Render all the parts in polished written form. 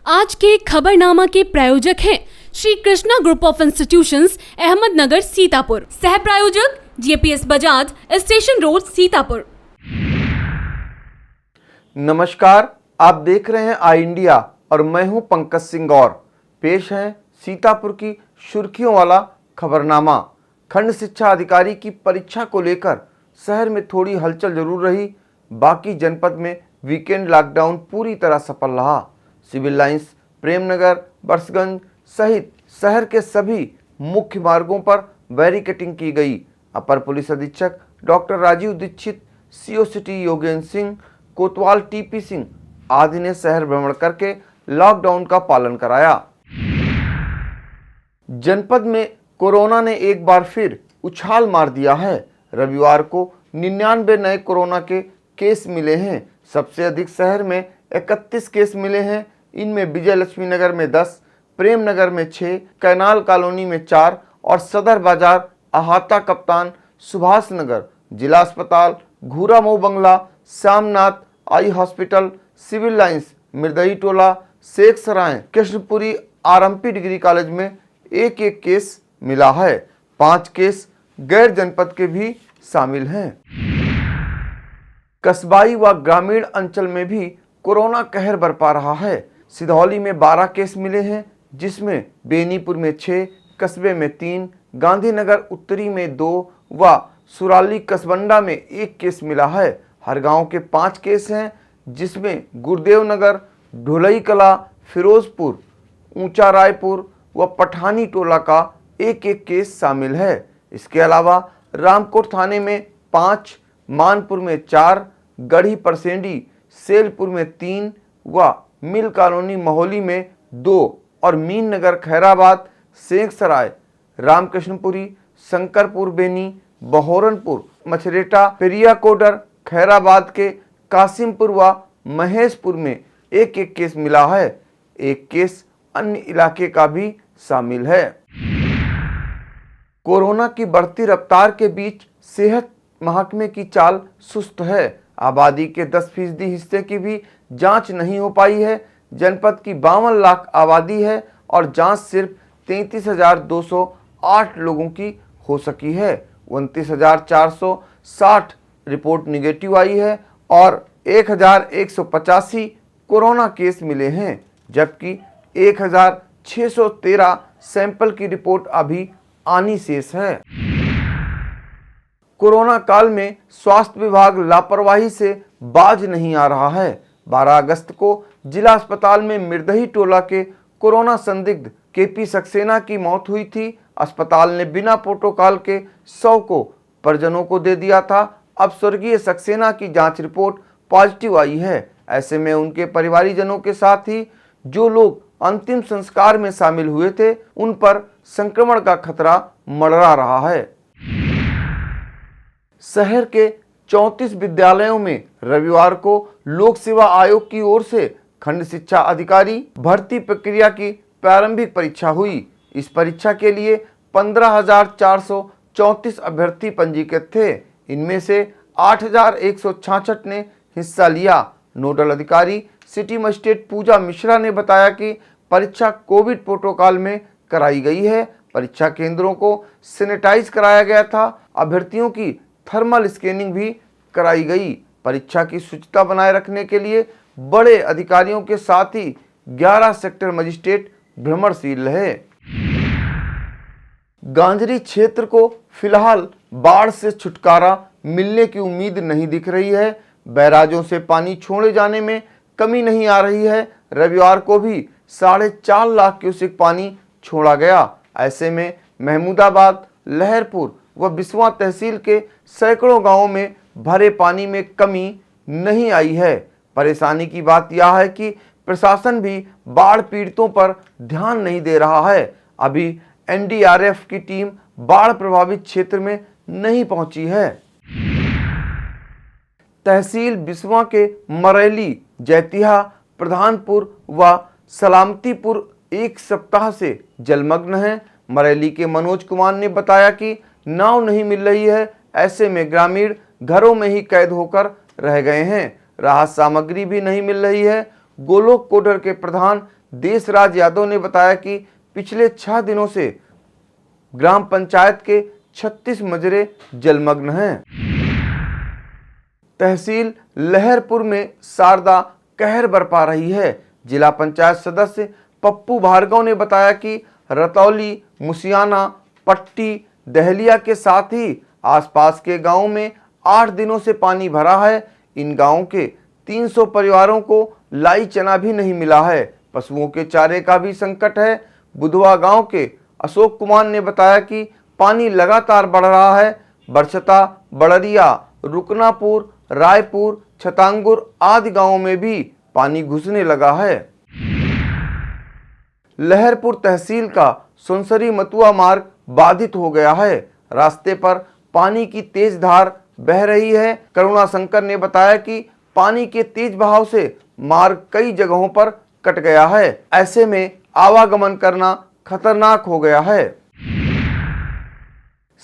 आज के खबरनामा के प्रायोजक हैं Shri Krishna group of institutions, Ahmednagar, Sitapur. सह प्रायोजक JPS Bajaj, station road, Sitapur. नमस्कार, आप देख रहे हैं आई इंडिया और मैं हूं पंकज सिंह गौर। पेश है सीतापुर की सुर्खियों वाला खबरनामा। खंड शिक्षा अधिकारी की परीक्षा को लेकर शहर में थोड़ी हलचल जरूर रही, बाकी जनपद में वीकेंड लॉकडाउन पूरी तरह सफल रहा। सिविल लाइंस, प्रेमनगर, बरसगंज सहित शहर के सभी मुख्य मार्गों पर बैरिकेडिंग की गई। अपर पुलिस अधीक्षक doctor Rajeev Dikshit, CO city Yogendra Singh, कोतवाल टीपी सिंह आदि ने शहर भ्रमण करके लॉकडाउन का पालन कराया। जनपद में कोरोना ने एक बार फिर उछाल मार दिया है। रविवार को 99 नए कोरोना के केस मिले हैं। सबसे अधिक शहर में 31 केस मिले हैं। इनमें विजय लक्ष्मी नगर में 10, प्रेमनगर में 6, कैनाल कॉलोनी में 4 और सदर बाजार, अहाता कप्तान, सुभाष नगर, जिला अस्पताल, Ghura Mau Bangla, Shyamnath eye hospital, civil lines, Mirdai Tola, Sheikh Sarai, Krishnapuri, RMP degree college में एक एक केस मिला है। 5 केस गैर जनपद के भी शामिल हैं। कस्बाई व ग्रामीण अंचल में भी कोरोना कहर बरपा रहा है। सिधौली में 12 केस मिले हैं, जिसमें बेनीपुर में 6, कस्बे में 3, गांधीनगर उत्तरी में 2 व सुराली कसबंडा में 1 केस मिला है। हर गांव के 5 केस हैं, जिसमें गुरुदेव नगर, ढोलई कला, फिरोजपुर, ऊंचा रायपुर व पठानी टोला का 1-1 केस शामिल है। इसके अलावा रामकोट थाने में 5, मानपुर में 4, गढ़ी परसेंडी, सेलपुर में 3 व मिल कॉलोनी मोहली में 2 और मीन नगर, खैराबाद, शेख सराय, रामकृष्णपुरी, शंकरपुर बेनी, बहोरनपुर, मछरेटा, पेरिया कोडर, खैराबाद के कासिमपुर व महेशपुर में 1-1 केस मिला है। 1 केस अन्य इलाके का भी शामिल है। कोरोना की बढ़ती रफ्तार के बीच सेहत महकमे की चाल सुस्त है। आबादी के 10% हिस्से की भी जांच नहीं हो पाई है। जनपद की 52 लाख आबादी है और जांच सिर्फ 33,208 लोगों की हो सकी है। 29,460 रिपोर्ट निगेटिव आई है और 1,185 कोरोना केस मिले हैं, जबकि 1,613 सैंपल की रिपोर्ट अभी आनी शेष है। कोरोना काल में स्वास्थ्य विभाग लापरवाही से बाज नहीं आ रहा है। 12 अगस्त को जिला अस्पताल में मिर्दई टोला के कोरोना संदिग्ध केपी सक्सेना की मौत हुई थी। अस्पताल ने बिना प्रोटोकॉल के 100 को परिजनों को दे दिया था। अब स्वर्गीय सक्सेना की जांच रिपोर्ट पॉजिटिव आई है। ऐसे में उनके परिवारीजनों के साथ ही जो लोग अंतिम संस्कार में शामिल हुए थे, उन पर संक्रमण का खतरा मंडरा रहा है। शहर के 34 विद्यालयों में रविवार को लोक सेवा आयोग की ओर से खंड शिक्षा अधिकारी भर्ती प्रक्रिया की प्रारंभिक परीक्षा हुई। इस परीक्षा के लिए 15,434 अभ्यर्थी पंजीकृत थे। इनमें से 8,166 ने हिस्सा लिया। नोडल अधिकारी सिटी मजिस्ट्रेट पूजा मिश्रा ने बताया कि परीक्षा कोविड प्रोटोकॉल में कराई गई है। परीक्षा केंद्रों को सैनिटाइज कराया गया था। अभ्यर्थियों की थर्मल स्कैनिंग भी कराई गई। परीक्षा की शुचिता बनाए रखने के लिए बड़े अधिकारियों के साथ ही 11 सेक्टर मजिस्ट्रेट भ्रमणशील रहे। गांजरी क्षेत्र को फिलहाल बाढ़ से छुटकारा मिलने की उम्मीद नहीं दिख रही है। बैराजों से पानी छोड़े जाने में कमी नहीं आ रही है। रविवार को भी 4.5 लाख क्यूसेक पानी छोड़ा गया। ऐसे में महमूदाबाद, लहरपुर व बिस्वा तहसील के सैकड़ों गांवों में भरे पानी में कमी नहीं आई है। परेशानी की बात यह है कि प्रशासन भी बाढ़ पीड़ितों पर ध्यान नहीं दे रहा है। अभी एनडीआरएफ की टीम बाढ़ प्रभावित क्षेत्र में नहीं पहुंची है। तहसील बिस्वा के मरैली, जैतिहा, प्रधानपुर व सलामतीपुर एक सप्ताह से जलमग्न है। मरैली के मनोज कुमार ने बताया कि नाव नहीं मिल रही है। ऐसे में ग्रामीण घरों में ही कैद होकर रह गए हैं। राहत सामग्री भी नहीं मिल रही है। गोलोक कोडर के प्रधान देशराज यादव ने बताया कि पिछले 6 दिनों से ग्राम पंचायत के 36 मजरे जलमग्न हैं। तहसील लहरपुर में शारदा कहर बरपा रही है। जिला पंचायत सदस्य पप्पू भार्गव ने बताया कि रतौली, मुसियाना, पट्टी, दहलिया के साथ ही आसपास के गांवों में 8 दिनों से पानी भरा है। इन गांवों के 300 परिवारों को लाई चना भी नहीं मिला है। पशुओं के चारे का भी संकट है। बुधवा गांव के अशोक कुमार ने बताया कि पानी लगातार बढ़ रहा है। बरछता, बड़रिया, रुकनापुर, रायपुर, छतांगुर आदि गांवों में भी पानी घुसने लगा है। लहरपुर तहसील का सुनसरी मथुआ मार्ग बाधित हो गया है। रास्ते पर पानी की तेज धार बह रही है। करुणा शंकर ने बताया कि पानी के तेज बहाव से मार्ग कई जगहों पर कट गया है। ऐसे में आवागमन करना खतरनाक हो गया है।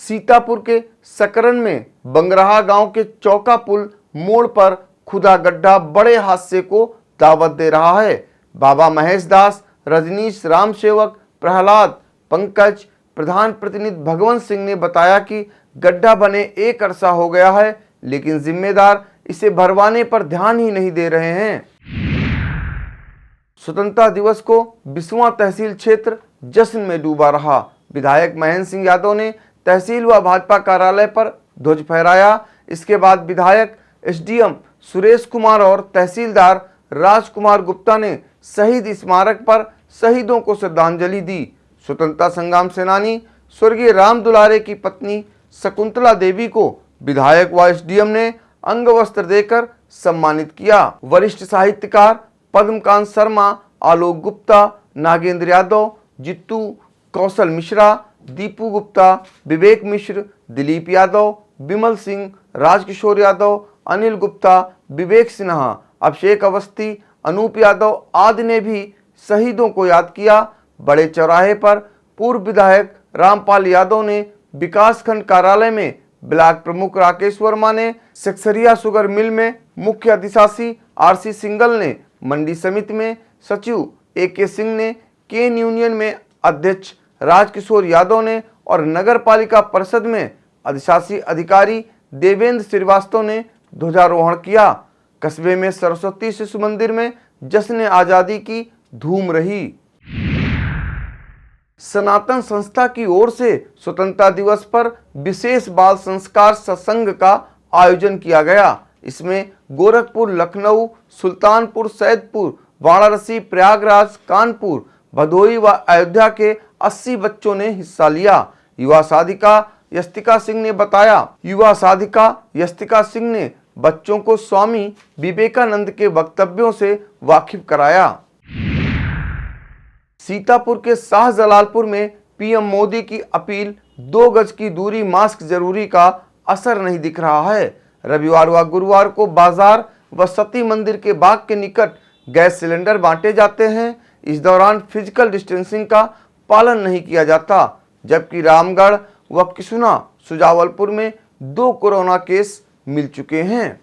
सीतापुर के सकरन में बंगराहा गांव के चौका पुल मोड़ पर खुदा गड्ढा बड़े हादसे को दावत दे रहा है। बाबा महेश दास, रजनीश, राम सेवक, प्रहलाद, पंकज, प्रधान प्रतिनिधि भगवंत सिंह ने बताया कि गड्ढा बने एक अरसा हो गया है, लेकिन जिम्मेदार इसे भरवाने पर ध्यान ही नहीं दे रहे हैं। स्वतंत्रता दिवस को बिस्वा तहसील क्षेत्र जश्न में डूबा रहा। विधायक महेंद्र सिंह यादव ने तहसील व भाजपा कार्यालय पर ध्वज फहराया। इसके बाद विधायक, एसडीएम सुरेश कुमार और तहसीलदार राजकुमार गुप्ता ने शहीद स्मारक पर शहीदों को श्रद्धांजलि दी। स्वतंत्रता संग्राम सेनानी स्वर्गीय राम दुलारे की पत्नी शकुंतला देवी को विधायक व एसडीएम ने अंग वस्त्र देकर सम्मानित किया। वरिष्ठ साहित्यकार पद्मकांत शर्मा, आलोक गुप्ता, नागेंद्र यादव, जित्तू, कौशल मिश्रा, दीपू गुप्ता, विवेक मिश्र, दिलीप यादव, विमल सिंह, राजकिशोर यादव, अनिल गुप्ता, विवेक सिन्हा, अभिषेक अवस्थी, अनूप यादव आदि ने भी शहीदों को याद किया। बड़े चौराहे पर पूर्व विधायक रामपाल यादव ने विकासखंड कार्यालय में, ब्लॉक प्रमुख राकेश वर्मा ने सेक्सरिया शुगर मिल में, मुख्य अधिशासी आरसी सिंगल ने मंडी समिति में, सचिव AK सिंह ने केन यूनियन में, अध्यक्ष राजकिशोर यादव ने और नगर पालिका परिषद में अधिशासी अधिकारी देवेंद्र श्रीवास्तव ने ध्वजारोहण किया। कस्बे में सरस्वती शिशु मंदिर में जश्न आजादी की धूम रही। सनातन संस्था की ओर से स्वतंत्रता दिवस पर विशेष बाल संस्कार सत्संग का आयोजन किया गया। इसमें गोरखपुर, लखनऊ, सुल्तानपुर, सैदपुर, वाराणसी, प्रयागराज, कानपुर, भदोही व अयोध्या के 80 बच्चों ने हिस्सा लिया। युवा साधिका यस्तिका सिंह ने बच्चों को स्वामी विवेकानंद के वक्तव्यों से वाकिफ कराया। सीतापुर के शाहजलालपुर में पीएम मोदी की अपील 2 गज की दूरी, मास्क जरूरी का असर नहीं दिख रहा है। रविवार व गुरुवार को बाजार व सती मंदिर के बाग के निकट गैस सिलेंडर बांटे जाते हैं। इस दौरान फिजिकल डिस्टेंसिंग का पालन नहीं किया जाता, जबकि रामगढ़ व किशुना सुजावलपुर में 2 कोरोना केस मिल चुके हैं।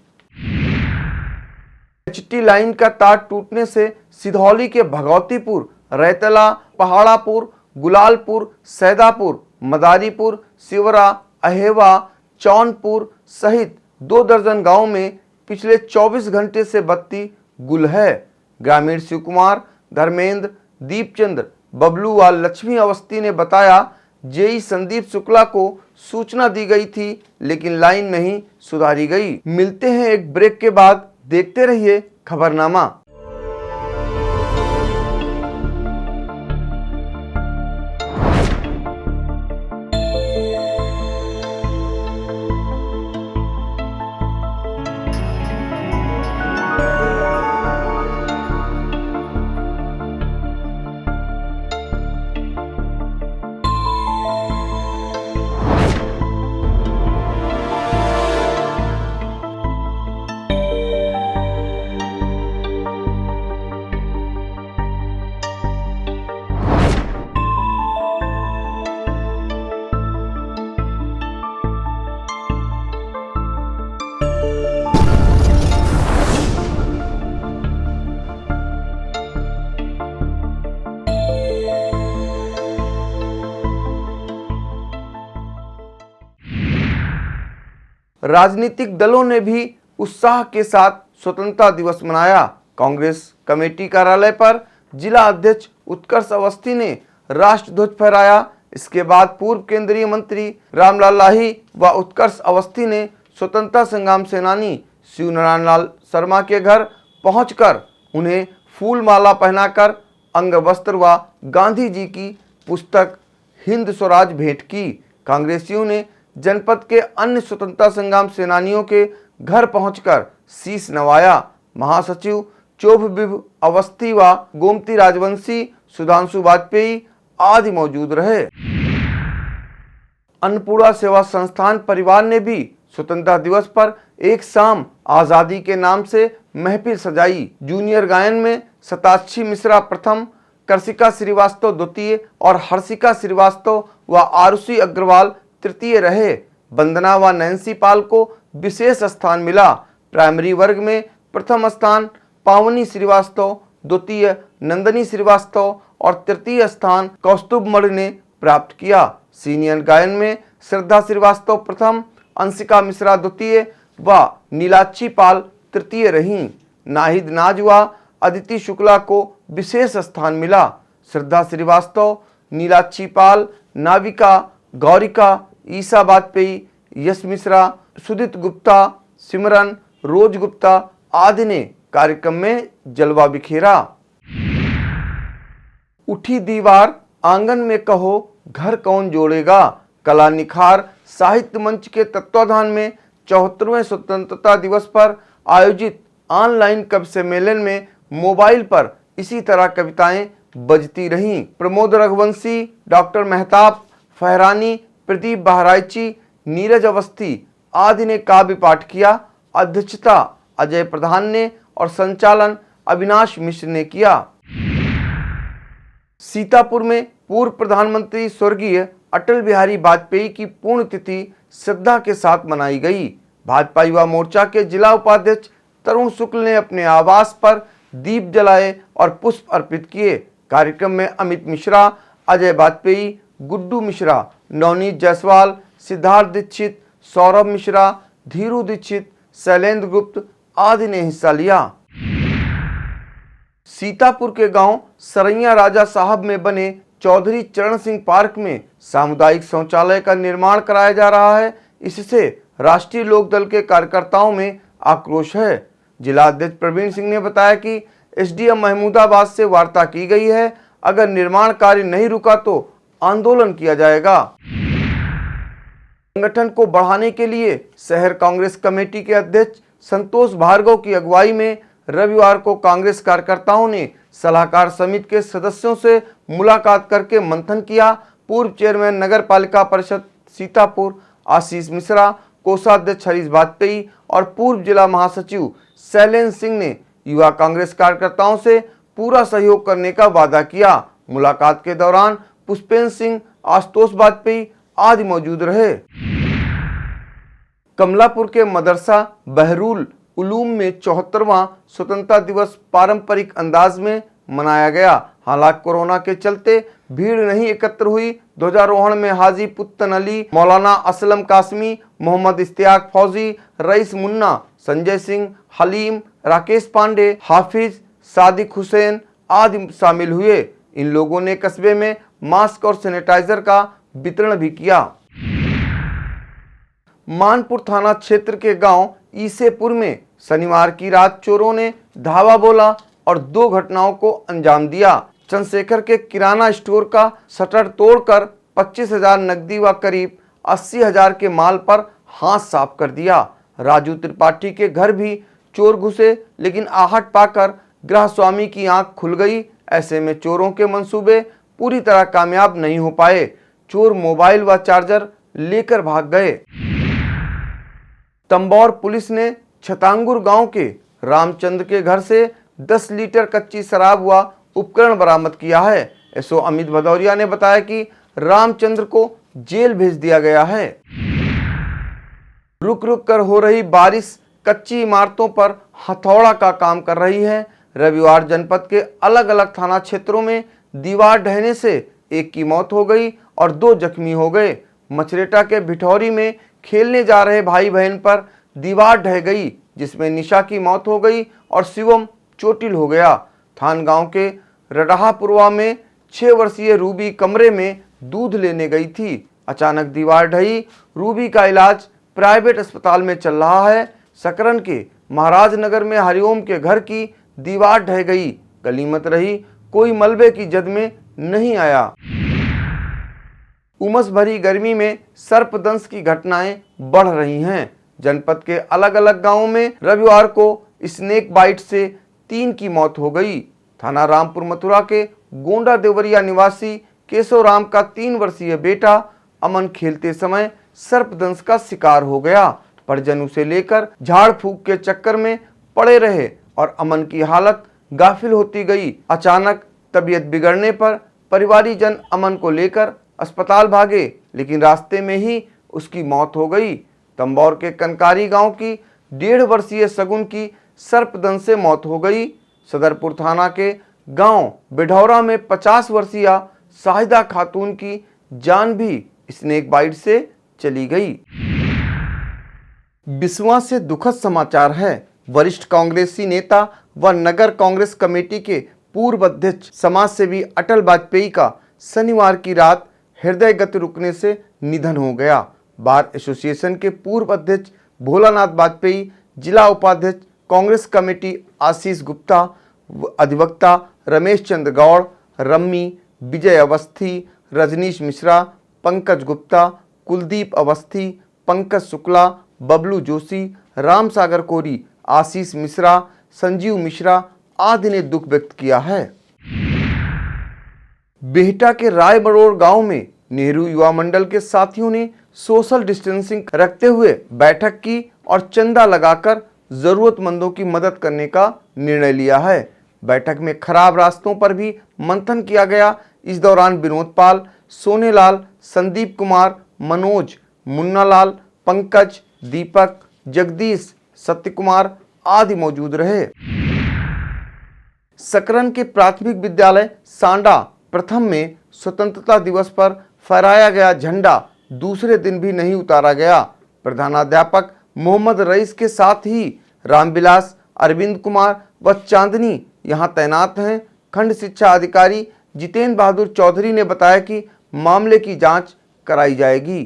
HT लाइन का तार टूटने से सिधौली के भगवतीपुर, रैतला, पहाड़ापुर, गुलालपुर, सैदापुर, मदारीपुर, सिवरा, अहेवा, चौनपुर सहित 2 दर्जन गांवों में पिछले 24 घंटे से बत्ती गुल है। ग्रामीण शिव कुमार, धर्मेंद्र, दीपचंद्र, बबलू व लक्ष्मी अवस्थी ने बताया, जेई संदीप शुक्ला को सूचना दी गई थी, लेकिन लाइन नहीं सुधारी गई। मिलते हैं एक ब्रेक के बाद, देखते रहिए खबरनामा। राजनीतिक दलों ने भी उत्साह के साथ स्वतंत्रता दिवस मनाया। कांग्रेस कमेटी कार्यालय पर जिला अध्यक्ष उत्कर्ष अवस्थी ने राष्ट्रध्वज फहराया। इसके बाद पूर्व केंद्रीय मंत्री रामलाल लाही व उत्कर्ष अवस्थी ने स्वतंत्रता संग्राम सेनानी शिव नारायण लाल शर्मा के घर पहुंचकर उन्हें फूल माला पहनाकर अंग वस्त्र व गांधी जी की पुस्तक हिंद स्वराज भेंट की। कांग्रेसियों ने जनपद के अन्य स्वतंत्रता संग्राम सेनानियों के घर पहुंचकर शीश नवाया। महासचिव चोभबिब अवस्थी व गोमती राजवंशी, सुधांशु वाजपेयी आदि मौजूद रहे। अन्नपूर्णा सेवा संस्थान परिवार ने भी स्वतंत्रता दिवस पर एक शाम आजादी के नाम से महफिल सजाई। जूनियर गायन में शताक्षी मिश्रा प्रथम, कर्षिका श्रीवास्तव द्वितीय और हर्षिका श्रीवास्तव व आरुषि अग्रवाल तृतीय रहे। वंदना व नैन्सी पाल को विशेष स्थान मिला। प्राइमरी वर्ग में प्रथम स्थान पावनी श्रीवास्तव, द्वितीय नंदनी श्रीवास्तव और तृतीय स्थान कौस्तुभ मणि ने प्राप्त किया। सीनियर गायन में श्रद्धा श्रीवास्तव प्रथम, अंशिका मिश्रा द्वितीय व नीलाक्षी पाल तृतीय रहीं। नाहिद नाज व अदिति शुक्ला को विशेष स्थान मिला। श्रद्धा श्रीवास्तव, नीलाक्षी पाल, नाविका, गौरिका, ईसा वाजपेयी, यश मिश्रा, सुदित गुप्ता, सिमरन, रोज गुप्ता आदि ने कार्यक्रम में जलवा बिखेरा। उठी दीवार आंगन में कहो घर कौन जोड़ेगा। कला निखार साहित्य मंच के तत्वाधान में 74वें स्वतंत्रता दिवस पर आयोजित ऑनलाइन कवि सम्मेलन में मोबाइल पर इसी तरह कविताएं बजती रहीं। प्रमोद रघुवंशी, डॉक्टर मेहताब फहरानी, प्रदीप बहराइची, नीरज अवस्थी आदि ने काव्य पाठ किया। अध्यक्षता अजय प्रधान ने और संचालन अविनाश मिश्र ने किया। सीतापुर में पूर्व प्रधानमंत्री स्वर्गीय अटल बिहारी वाजपेयी की पुण्यतिथि श्रद्धा के साथ मनाई गई। भाजपा युवा मोर्चा के जिला उपाध्यक्ष तरुण शुक्ल ने अपने आवास पर दीप जलाए और पुष्प अर्पित किए। कार्यक्रम में अमित मिश्रा, अजय वाजपेयी, गुड्डू मिश्रा, नवनीत जायसवाल, सिद्धार्थ दीक्षित, सौरभ मिश्रा, धीरू दीक्षित, शैलेंद्र गुप्त आदि ने हिस्सा लिया। सीतापुर के गांव सरैया राजा साहब में बने चौधरी चरण सिंह पार्क में सामुदायिक शौचालय का निर्माण कराया जा रहा है। इससे राष्ट्रीय लोकदल के कार्यकर्ताओं में आक्रोश है। जिला अध्यक्ष प्रवीण सिंह ने बताया कि एसडीएम महमूदाबाद से वार्ता की गई है। अगर निर्माण कार्य नहीं रुका तो आंदोलन किया जाएगा। संगठन को बढ़ाने के लिए शहर कांग्रेस कमेटी के अध्यक्ष संतोष भार्गव की अगुवाई में रविवार को कांग्रेस कार्यकर्ताओं ने सलाहकार समिति के सदस्यों से मुलाकात करके मंथन किया। पूर्व चेयरमैन नगर पालिका परिषद सीतापुर आशीष मिश्रा, कोषाध्यक्ष हरीश वाजपेयी और पूर्व जिला महासचिव शैलेंद्र सिंह ने युवा कांग्रेस कार्यकर्ताओं से पूरा सहयोग करने का वादा किया। मुलाकात के दौरान पुष्पेंद्र सिंह, आशुतोष वाजपेयी आदि मौजूद रहे। कमलापुर के मदरसा बहरूल उलूम में 74वां स्वतंत्रता दिवस पारंपरिक अंदाज में मनाया गया। हालांकि कोरोना के चलते भीड़ नहीं एकत्र हुई। ध्वजारोहण में हाजी पुत्तन अली, मौलाना असलम कासमी, मोहम्मद इश्तियाक फौजी, रईस मुन्ना, संजय सिंह, हलीम, राकेश पांडे, हाफिज, सादिक हुसैन आदि शामिल हुए। इन लोगों ने कस्बे में मास्क और सैनिटाइजर का वितरण भी किया। मानपुर थाना क्षेत्र के गांव ईसेपुर में शनिवार की रात चोरों ने धावा बोला और 2 घटनाओं को अंजाम दिया। चंद्रशेखर के किराना स्टोर का शटर तोड़कर 25,000 नकदी व करीब 80,000 के माल पर हाथ साफ कर दिया। राजू त्रिपाठी के घर भी चोर घुसे, लेकिन आहट पाकर गृह स्वामी की आंख खुल गई। ऐसे में चोरों के मंसूबे पूरी तरह कामयाब नहीं हो पाए। चोर मोबाइल व चार्जर लेकर भाग गए। तंबौर पुलिस ने छतांगुर गांव के रामचंद्र के घर से 10 लीटर कच्ची शराब व उपकरण बरामद किया है। एसओ अमित भदौरिया ने बताया कि रामचंद्र को जेल भेज दिया गया है। रुक रुक कर हो रही बारिश कच्ची इमारतों पर हथौड़ा का काम कर रही है। रविवार जनपद के अलग अलग थाना क्षेत्रों में दीवार ढहने से एक की मौत हो गई और 2 जख्मी हो गए। मछरेटा के भिठौरी में खेलने जा रहे भाई बहन पर दीवार ढह गई, जिसमें निशा की मौत हो गई और शिवम चोटिल हो गया। थान गांव के रडाहापुरवा में 6 वर्षीय रूबी कमरे में दूध लेने गई थी। अचानक दीवार ढही। रूबी का इलाज प्राइवेट अस्पताल में चल रहा है। सकरन के महाराजनगर में हरिओम के घर की दीवार ढह गई, गलीमत रही, कोई मलबे की जद में नहीं आया। उमस भरी गर्मी में सर्पदंश की घटनाएं बढ़ रही हैं। जनपद के अलग अलग गांवों में रविवार को स्नेक बाइट से 3 की मौत हो गई। थाना रामपुर मथुरा के गोंडा देवरिया निवासी केशव राम का 3 वर्षीय बेटा अमन खेलते समय सर्पदंश का शिकार हो गया। परिजन उसे लेकर झाड़ फूक के चक्कर में पड़े रहे और अमन की हालत गाफिल होती गई। अचानक तबीयत बिगड़ने पर परिवारीजन अमन को लेकर अस्पताल भागे, लेकिन रास्ते में ही उसकी मौत हो गई। तंबौर के कनकारी गांव की 1.5 वर्षीय सगुन की सर्पदंश से मौत हो गई। सदरपुर थाना के गांव बिढौरा में 50 वर्षीय शाहिदा खातून की जान भी स्नेक बाइट से चली गई। बिसवा से दुखद समाचार है। वरिष्ठ कांग्रेसी नेता व नगर कांग्रेस कमेटी के पूर्व अध्यक्ष समाजसेवी अटल वाजपेयी का शनिवार की रात हृदय गति रुकने से निधन हो गया। बार एसोसिएशन के पूर्व अध्यक्ष भोलानाथ वाजपेयी, जिला उपाध्यक्ष कांग्रेस कमेटी आशीष गुप्ता, अधिवक्ता रमेश चंद्र गौड़, रम्मी, विजय अवस्थी, रजनीश मिश्रा, पंकज गुप्ता, कुलदीप अवस्थी, पंकज शुक्ला, बबलू जोशी, राम सागर कोरी, आशीष मिश्रा, संजीव मिश्रा आदि ने दुख व्यक्त किया है। बेहटा के रायबरोड़ गांव में नेहरू युवा मंडल के साथियों ने सोशल डिस्टेंसिंग रखते हुए बैठक की और चंदा लगाकर जरूरतमंदों की मदद करने का निर्णय लिया है। बैठक में खराब रास्तों पर भी मंथन किया गया। इस दौरान विनोद पाल, सोनेलाल, संदीप कुमार, मनोज, मुन्नालाल, पंकज, दीपक, जगदीश, सत्य कुमार आदि मौजूद रहे। सकरन के प्राथमिक विद्यालय सांडा प्रथम में स्वतंत्रता दिवस पर फहराया गया झंडा दूसरे दिन भी नहीं उतारा गया। प्रधानाध्यापक मोहम्मद रईस के साथ ही रामविलास, अरविंद कुमार व चांदनी यहां तैनात हैं। खंड शिक्षा अधिकारी जितेंद्र बहादुर चौधरी ने बताया कि मामले की जांच कराई जाएगी।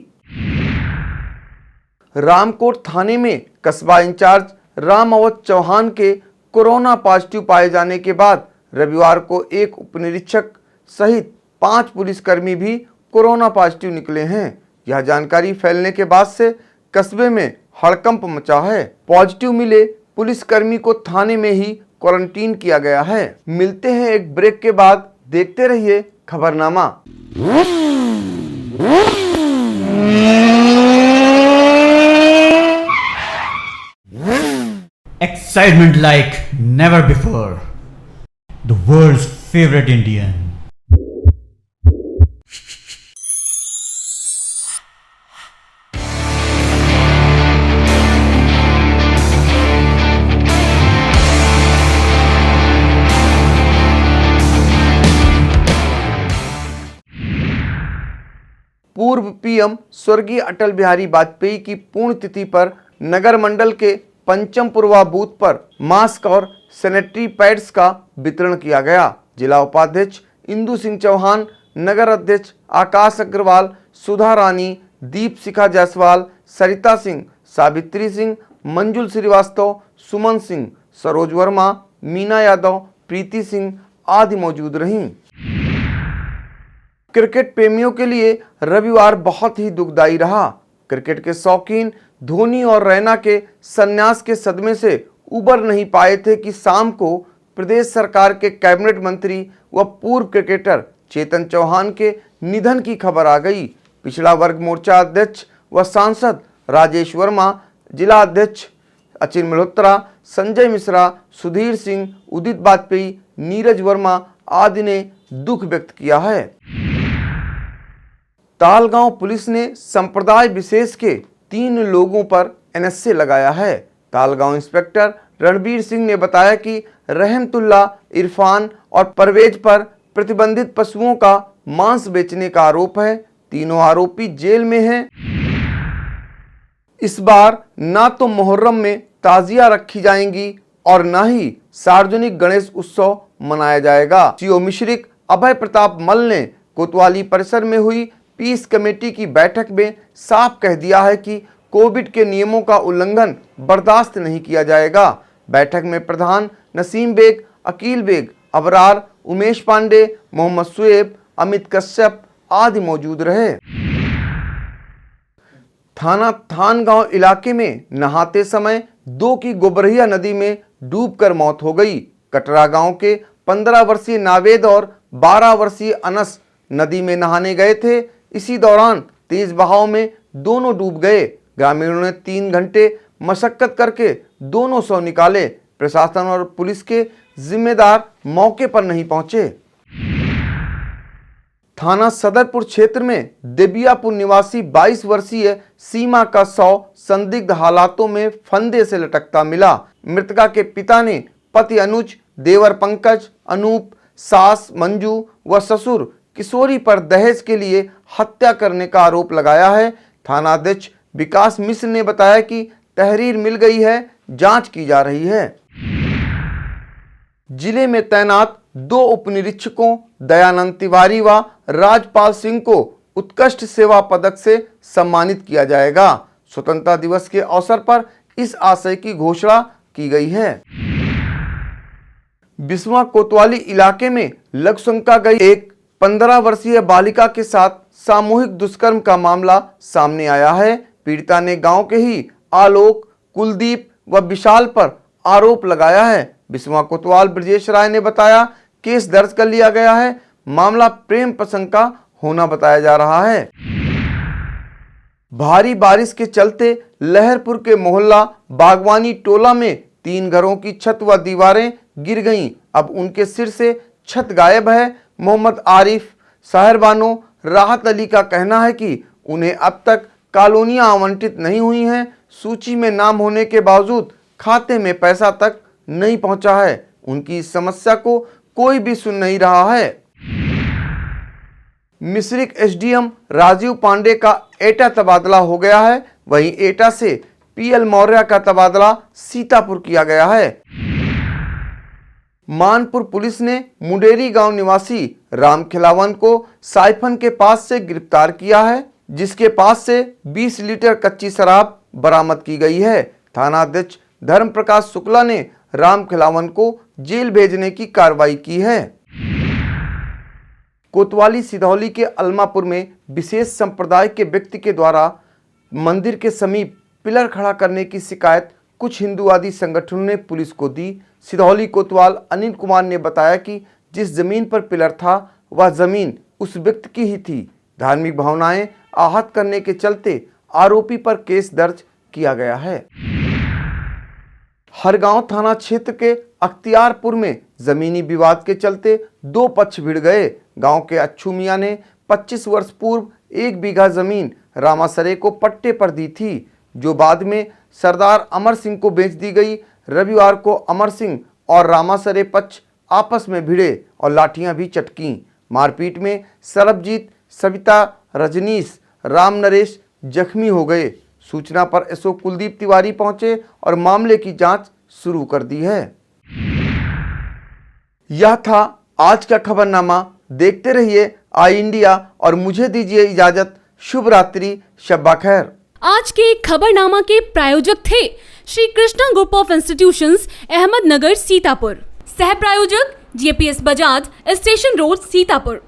रामकोट थाने में कस्बा इंचार्ज राम अवध चौहान के कोरोना पॉजिटिव पाए जाने के बाद रविवार को एक उपनिरीक्षक सहित 5 पुलिसकर्मी भी कोरोना पॉजिटिव निकले हैं। यह जानकारी फैलने के बाद से कस्बे में हड़कंप मचा है। पॉजिटिव मिले पुलिसकर्मी को थाने में ही क्वारंटीन किया गया है। मिलते हैं एक ब्रेक के बाद, देखते रहिए खबरनामा। Excitement like never before. The world's favorite Indian. पूर्व पीएम स्वर्गीय अटल बिहारी वाजपेयी की पुण्यतिथि पर नगर मंडल के पंचमपुरवा बूथ पर मास्क और सैनिटरी पैड्स का वितरण किया गया। जिला उपाध्यक्ष इंदु सिंह चौहान, नगर अध्यक्ष आकाश अग्रवाल, सुधा रानी, दीप शिखा जायसवाल, सरिता सिंह, सावित्री सिंह, मंजुल श्रीवास्तव, सुमन सिंह, सरोज वर्मा, मीना यादव, प्रीति सिंह आदि मौजूद रहीं। क्रिकेट प्रेमियों के लिए रविवार बहुत ही दुखदायी रहा। क्रिकेट के शौकीन धोनी और रैना के संन्यास के सदमे से उबर नहीं पाए थे कि शाम को प्रदेश सरकार के कैबिनेट मंत्री व पूर्व क्रिकेटर चेतन चौहान के निधन की खबर आ गई। पिछड़ा वर्ग मोर्चा अध्यक्ष व सांसद राजेश वर्मा, जिला अध्यक्ष अचिन मल्होत्रा, संजय मिश्रा, सुधीर सिंह, उदित वाजपेयी, नीरज वर्मा आदि ने दुख व्यक्त किया है। तालगांव पुलिस ने संप्रदाय विशेष के 3 लोगों पर एनएसए लगाया है। तालगांव इंस्पेक्टर रणबीर सिंह ने बताया कि रहमतुल्ला, इरफान और परवेज पर प्रतिबंधित पशुओं का मांस बेचने का आरोप है। तीनों आरोपी जेल में हैं। इस बार ना तो मुहर्रम में ताजिया रखी जाएंगी और ना ही सार्वजनिक गणेश उत्सव मनाया जाएगा। सीओ मिश्रिक अभय प्रताप मल ने कोतवाली परिसर में हुई पीस कमेटी की बैठक में साफ कह दिया है कि कोविड के नियमों का उल्लंघन बर्दाश्त नहीं किया जाएगा। बैठक में प्रधान नसीम बेग, अकील बेग, अबरार, उमेश पांडे, मोहम्मद सुएब, अमित कश्यप आदि मौजूद रहे। थाना थानगांव इलाके में नहाते समय 2 की गोबरहिया नदी में डूबकर मौत हो गई। कटरा गांव के 15 वर्षीय नावेद और 12 वर्षीय अनस नदी में नहाने गए थे। इसी दौरान तेज बहाव में दोनों डूब गए। ग्रामीणों ने 3 घंटे मशक्कत करके दोनों शव निकाले। प्रशासन और पुलिस के जिम्मेदार मौके पर नहीं पहुंचे। थाना सदरपुर क्षेत्र में देबियापुर निवासी 22 वर्षीय सीमा का शव संदिग्ध हालातों में फंदे से लटकता मिला। मृतका के पिता ने पति अनुज, देवर पंकज, अनूप, सास मंजू व ससुर किशोरी पर दहेज के लिए हत्या करने का आरोप लगाया है। थानाध्यक्ष विकास मिश्र ने बताया कि तहरीर मिल गई है, जांच की जा रही है। जिले में तैनात 2 उपनिरीक्षकों दयानंद तिवारी व राजपाल सिंह को उत्कृष्ट सेवा पदक से सम्मानित किया जाएगा। स्वतंत्रता दिवस के अवसर पर इस आशय की घोषणा की गई है। बिस्वा कोतवाली इलाके में लघुशंका गई एक 15 वर्षीय बालिका के साथ सामूहिक दुष्कर्म का मामला सामने आया है। पीड़िता ने गांव के ही आलोक, कुलदीप व विशाल पर आरोप लगाया है। बिस्वा कोतवाल ब्रजेश राय ने बताया केस दर्ज कर लिया गया है। मामला प्रेम प्रसंग का होना बताया जा रहा है। भारी बारिश के चलते लहरपुर के मोहल्ला बागवानी टोला में 3 घरों की छत व दीवारें गिर गईं। अब उनके सिर से छत गायब है। मोहम्मद आरिफ, साहिर बानो, राहत अली का कहना है कि उन्हें अब तक कॉलोनियां आवंटित नहीं हुई हैं। सूची में नाम होने के बावजूद खाते में पैसा तक नहीं पहुंचा है। उनकी इस समस्या को कोई भी सुन नहीं रहा है। मिश्रिक एसडीएम राजीव पांडे का एटा तबादला हो गया है। वहीं एटा से पीएल मौर्य का तबादला सीतापुर किया गया है। मानपुर पुलिस ने मुंडेरी गांव निवासी राम खिलावन को साइफन के पास से गिरफ्तार किया है, जिसके पास से 20 लीटर कच्ची शराब बरामद की गई है। थानाध्यक्ष धर्म प्रकाश शुक्ला ने राम खिलावन को जेल भेजने की कार्रवाई की है। कोतवाली सिधौली के अलमापुर में विशेष संप्रदाय के व्यक्ति के द्वारा मंदिर के समीप पिलर खड़ा करने की शिकायत कुछ हिंदूवादी संगठनों ने पुलिस को दी। सिधौली कोतवाल अनिल कुमार ने बताया कि जिस जमीन पर पिलर था वह जमीन उस व्यक्ति की ही थी। धार्मिक भावनाएं आहत करने के चलते आरोपी पर केस दर्ज किया गया है। हरगांव थाना क्षेत्र के अख्तियारपुर में जमीनी विवाद के चलते 2 पक्ष भिड़ गए। गांव के अच्छू मियां ने 25 वर्ष पूर्व 1 बीघा जमीन रामासरे को पट्टे पर दी थी, जो बाद में सरदार अमर सिंह को बेच दी गई। रविवार को अमर सिंह और रामासरे पक्ष आपस में भिड़े और लाठियां भी चटकीं। मारपीट में सरबजीत, सविता, रजनीश, राम नरेश जख्मी हो गए। सूचना पर एसओ कुलदीप तिवारी पहुंचे और मामले की जांच शुरू कर दी है। यह था आज का खबरनामा। देखते रहिए आई इंडिया और मुझे दीजिए इजाजत। शुभ रात्रि, शब्बा खैर। आज के खबरनामा के प्रायोजक थे Shri Krishna group of institutions, Ahmednagar, Sitapur. सह प्रायोजक JPS Bajaj, station road, Sitapur.